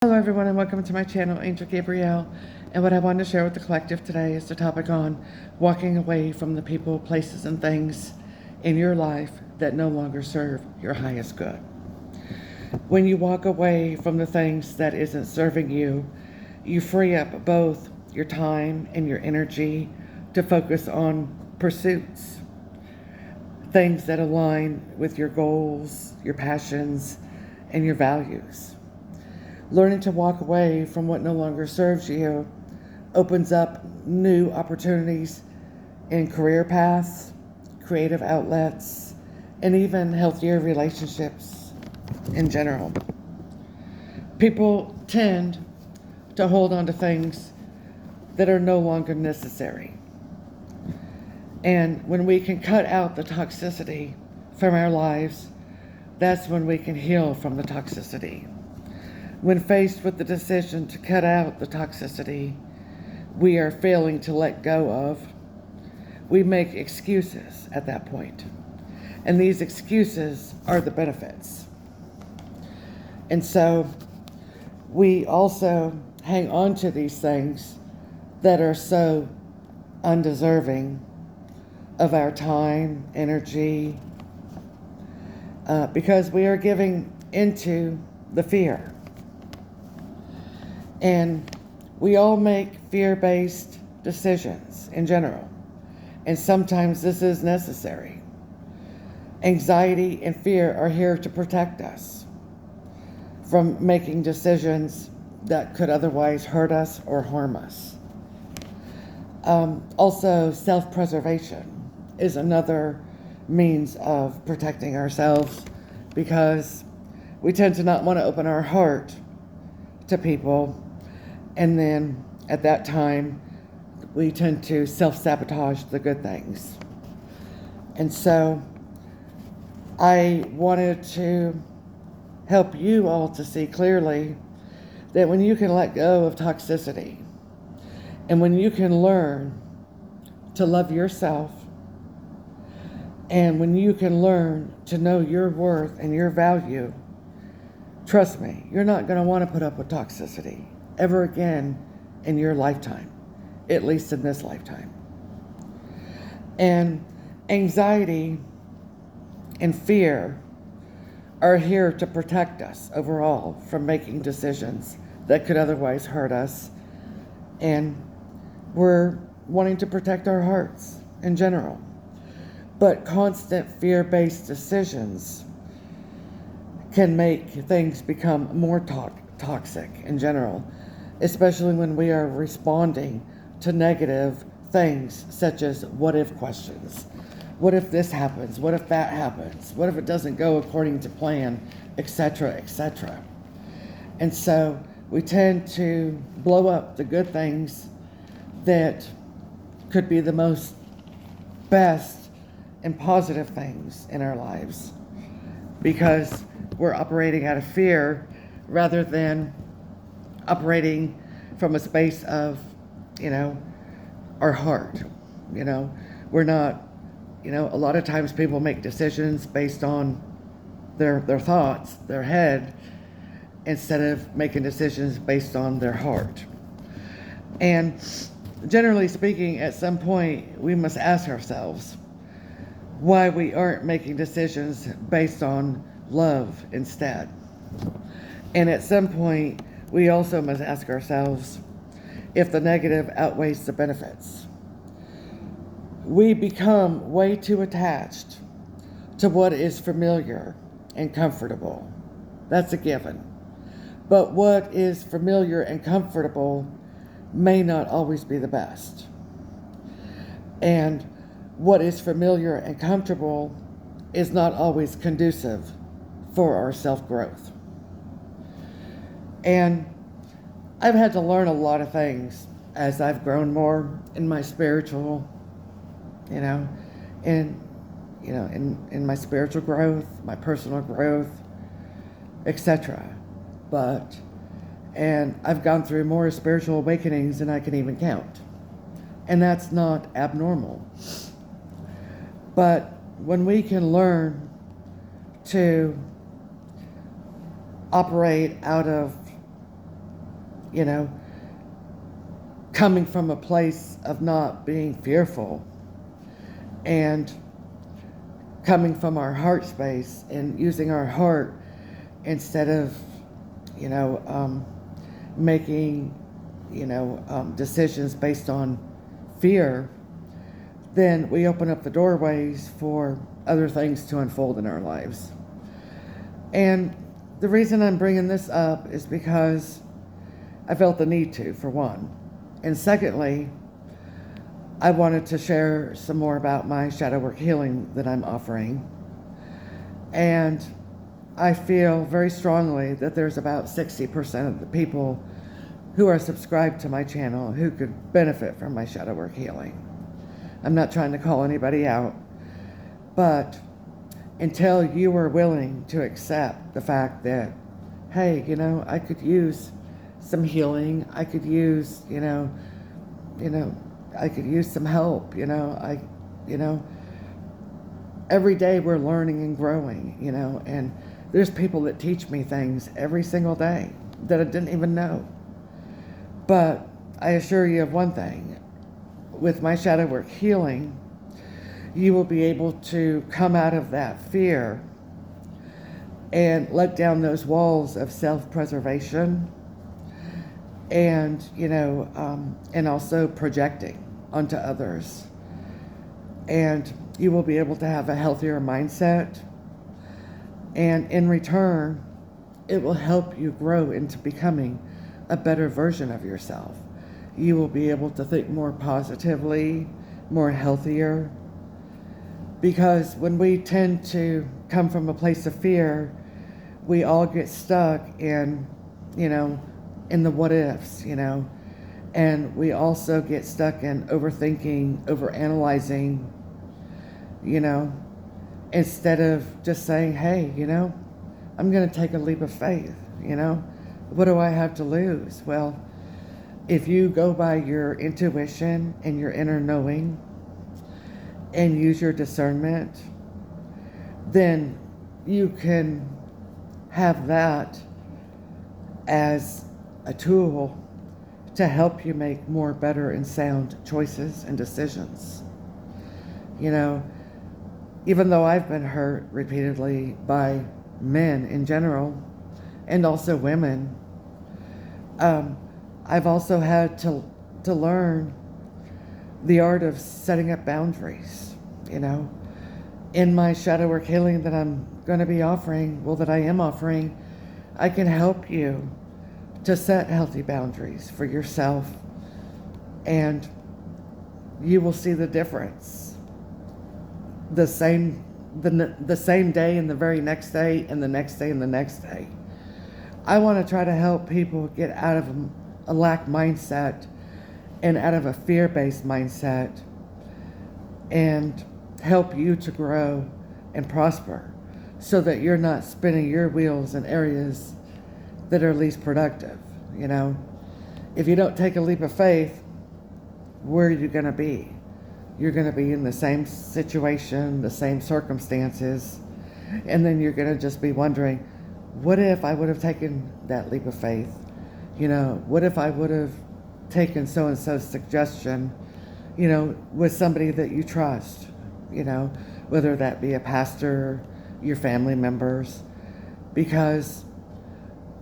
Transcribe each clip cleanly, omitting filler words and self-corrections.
Hello everyone and welcome to my channel, Angel Gabriele. And what I wanted to share with the collective today is the topic on walking away from the people, places, and things in your life that no longer serve your highest good. When you walk away from the things that isn't serving you, you free up both your time and your energy to focus on pursuits, things that align with your goals, your passions, and your values. Learning to walk away from what no longer serves you opens up new opportunities in career paths, creative outlets, and even healthier relationships in general. People tend to hold on to things that are no longer necessary. And when we can cut out the toxicity from our lives, that's when we can heal from the toxicity. When faced with the decision to cut out the toxicity we are failing to let go of, we make excuses at that point. And these excuses are the benefits. And so we also hang on to these things that are so undeserving of our time, energy, because we are giving into the fear. And we all make fear-based decisions in general. And sometimes this is necessary. Anxiety and fear are here to protect us from making decisions that could otherwise hurt us or harm us. Also, self-preservation is another means of protecting ourselves, because we tend to not want to open our heart to people. And then at that time, we tend to self-sabotage the good things. And so I wanted to help you all to see clearly that when you can let go of toxicity, and when you can learn to love yourself, and when you can learn to know your worth and your value, trust me, you're not going to want to put up with toxicity ever again in your lifetime, at least in this lifetime. And anxiety and fear are here to protect us overall from making decisions that could otherwise hurt us. And we're wanting to protect our hearts in general. But constant fear-based decisions can make things become more toxic in general, especially when we are responding to negative things such as what if questions. What if this happens? What if that happens? What if it doesn't go according to plan, etc., etc. And so we tend to blow up the good things that could be the most best and positive things in our lives, because we're operating out of fear rather than operating from a space of, our heart. We're not, a lot of times people make decisions based on their thoughts, their head, instead of making decisions based on their heart. And generally speaking, at some point, we must ask ourselves why we aren't making decisions based on love instead. And at some point, we also must ask ourselves if the negative outweighs the benefits. We become way too attached to what is familiar and comfortable. That's a given. But what is familiar and comfortable may not always be the best. And what is familiar and comfortable is not always conducive for our self-growth. And I've had to learn a lot of things as I've grown more in my spiritual, in my spiritual growth, my personal growth, etc. And I've gone through more spiritual awakenings than I can even count. And that's not abnormal. But when we can learn to operate out of you know, coming from a place of not being fearful and coming from our heart space and using our heart instead of, making, decisions based on fear, then we open up the doorways for other things to unfold in our lives. And the reason I'm bringing this up is because I felt the need to, for one. And secondly, I wanted to share some more about my shadow work healing that I'm offering. And I feel very strongly that there's about 60% of the people who are subscribed to my channel who could benefit from my shadow work healing. I'm not trying to call anybody out, but until you are willing to accept the fact that, hey, I could use some healing, I could use, I could use some help, every day we're learning and growing, and there's people that teach me things every single day that I didn't even know. But I assure you of one thing, with my shadow work healing, you will be able to come out of that fear and let down those walls of self-preservation and, and also projecting onto others. And you will be able to have a healthier mindset. And in return, it will help you grow into becoming a better version of yourself. You will be able to think more positively, more healthier. Because when we tend to come from a place of fear, we all get stuck in, in the what ifs, and we also get stuck in overthinking, overanalyzing, instead of just saying, hey, I'm going to take a leap of faith, what do I have to lose? Well, if you go by your intuition and your inner knowing and use your discernment, then you can have that as a tool to help you make more better and sound choices and decisions. Even though I've been hurt repeatedly by men in general and also women, I've also had to learn the art of setting up boundaries, In my shadow work healing that I'm going to be offering, that I am offering, I can help you to set healthy boundaries for yourself, and you will see the difference. The same day and the very next day and the next day and the next day. I want to try to help people get out of a lack mindset and out of a fear-based mindset and help you to grow and prosper so that you're not spinning your wheels in areas that are least productive. If you don't take a leap of faith, where are you going to be? You're going to be in the same situation, the same circumstances, and then you're going to just be wondering, what if I would have taken that leap of faith? What if I would have taken so-and-so's suggestion, with somebody that you trust, whether that be a pastor, your family members, because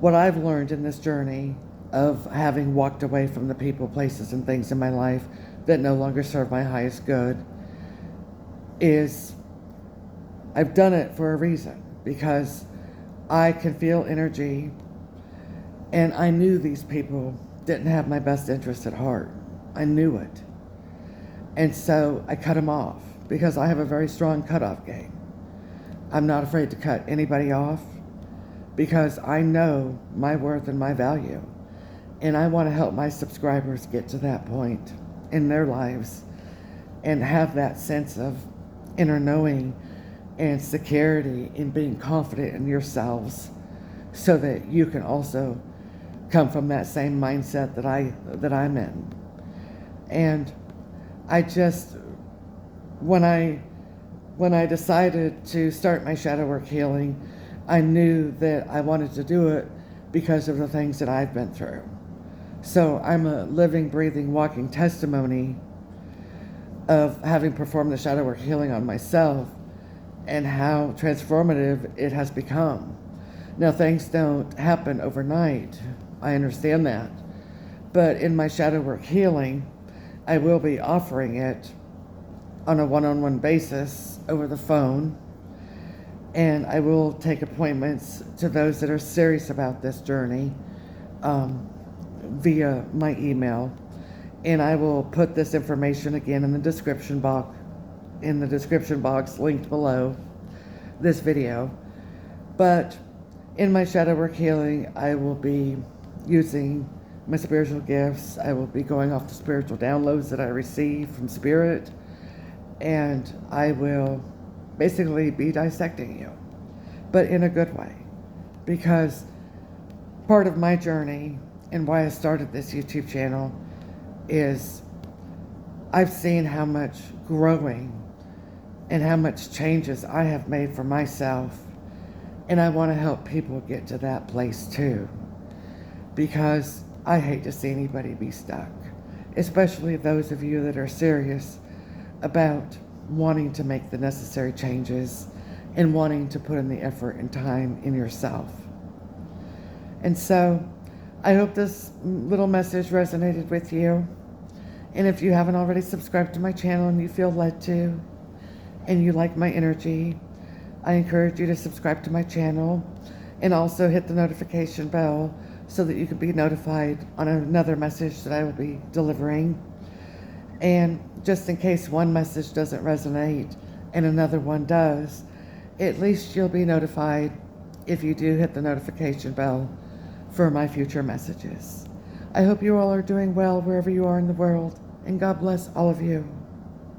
what I've learned in this journey of having walked away from the people, places, and things in my life that no longer serve my highest good is I've done it for a reason, because I can feel energy, and I knew these people didn't have my best interest at heart. I knew it. And so I cut them off because I have a very strong cutoff game. I'm not afraid to cut anybody off because I know my worth and my value. And I want to help my subscribers get to that point in their lives and have that sense of inner knowing and security in being confident in yourselves so that you can also come from that same mindset that I'm in. And I just, when I decided to start my shadow work healing, I knew that I wanted to do it because of the things that I've been through. So I'm a living, breathing, walking testimony of having performed the shadow work healing on myself and how transformative it has become. Now, things don't happen overnight. I understand that. But in my shadow work healing, I will be offering it on a one-on-one basis over the phone. And I will take appointments to those that are serious about this journey via my email. And I will put this information again in the description box, linked below this video. But in my shadow work healing, I will be using my spiritual gifts. I will be going off the spiritual downloads that I receive from Spirit, and I will basically be dissecting you, but in a good way, because part of my journey and why I started this YouTube channel is I've seen how much growing and how much changes I have made for myself, and I want to help people get to that place too, because I hate to see anybody be stuck, especially those of you that are serious about wanting to make the necessary changes and wanting to put in the effort and time in yourself. And so I hope this little message resonated with you. And if you haven't already subscribed to my channel and you feel led to, and you like my energy, I encourage you to subscribe to my channel and also hit the notification bell so that you can be notified on another message that I will be delivering. And just in case one message doesn't resonate and another one does, at least you'll be notified if you do hit the notification bell for my future messages. I hope you all are doing well wherever you are in the world, and God bless all of you.